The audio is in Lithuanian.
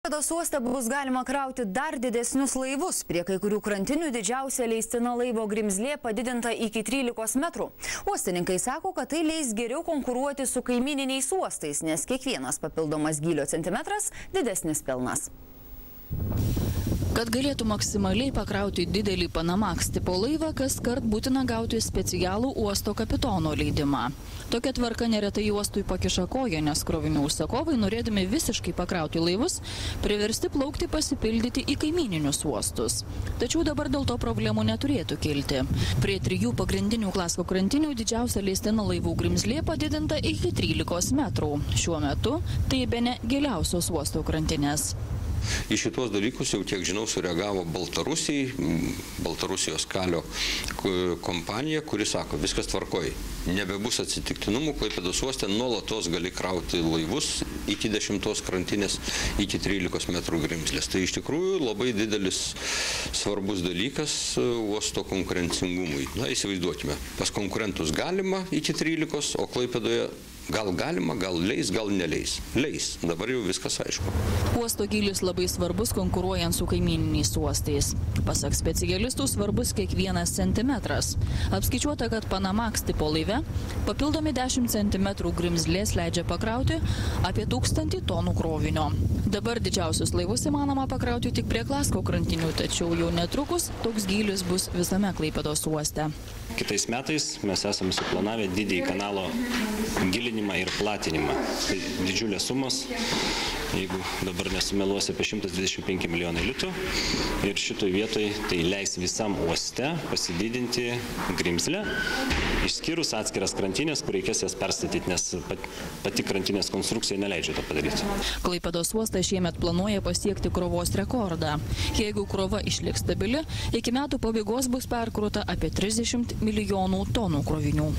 Klaipėdos uoste bus galima krauti dar didesnius laivus. Prie kai kurių krantinių didžiausia leistina laivo grimzlė padidinta iki 13 metrų. Uostininkai sako, kad tai leis geriau konkuruoti su kaimyniniais uostais, nes kiekvienas papildomas gylio centimetras didesnis pelnas. Kad galėtų maksimaliai pakrauti didelį Panamax tipo laivą, kaskart būtina gauti specialų uosto kapitono leidimą. Tokia tvarka neretai uostui pakiša koją, nes krovinių užsakovai, norėdami visiškai pakrauti laivus, priversti plaukti pasipildyti į kaimyninius uostus. Tačiau dabar dėl to problemų neturėtų kilti. Prie 3 pagrindinių Klasko krantinių didžiausia leistina laivų grimzlė padidinta iki 13 metrų. Šiuo metu tai bene giliausios uosto krantinės. Į šitos dalykus jau, kiek žinau, sureagavo Baltarusijos kalio kompanija, kuri sako, viskas tvarkoj, nebebus atsitiktinumų, Klaipėdos uoste nuolatos gali krauti laivus iki 10 krantinės, iki 13 metrų grimzlės. Tai iš tikrųjų labai didelis svarbus dalykas uosto konkurencingumui. Na, įsivaizduokime, pas konkurentus galima iki 13, o Klaipėdoje gal galima, gal leis, gal neleis. Leis. Dabar jau viskas aišku. Uosto gylis labai svarbus konkuruojant su kaimyniniais uostais. Pasak specialistų svarbus kiekvienas centimetras. Apskaičiuota, kad Panamax tipo laive papildomi 10 cm grimzlės leidžia pakrauti apie 1000 tonų krovinio. Dabar didžiausius laivus įmanoma pakrauti tik prie Klasko krantinių, tačiau jau netrukus toks gylis bus visame Klaipėdos uoste. Kitais metais mes esame suplanavę didįjį kanalo gilinimą ir platinimą. Tai didžiulės sumos, jeigu dabar nesumeluosi, apie 125 milijonai litų. Ir šitoj vietoj tai leis visam uoste pasididinti grimzlę, išskyrus atskiras krantinės, kur reikės jas perstatyti, nes pati krantinės konstrukcija neleidžia to padaryti. Klaipėdos uostas šiemet planuoja pasiekti krovos rekordą. Jeigu krova išliks stabili, iki metų pabaigos bus perkrauta apie 30 milijonų tonų krovinių.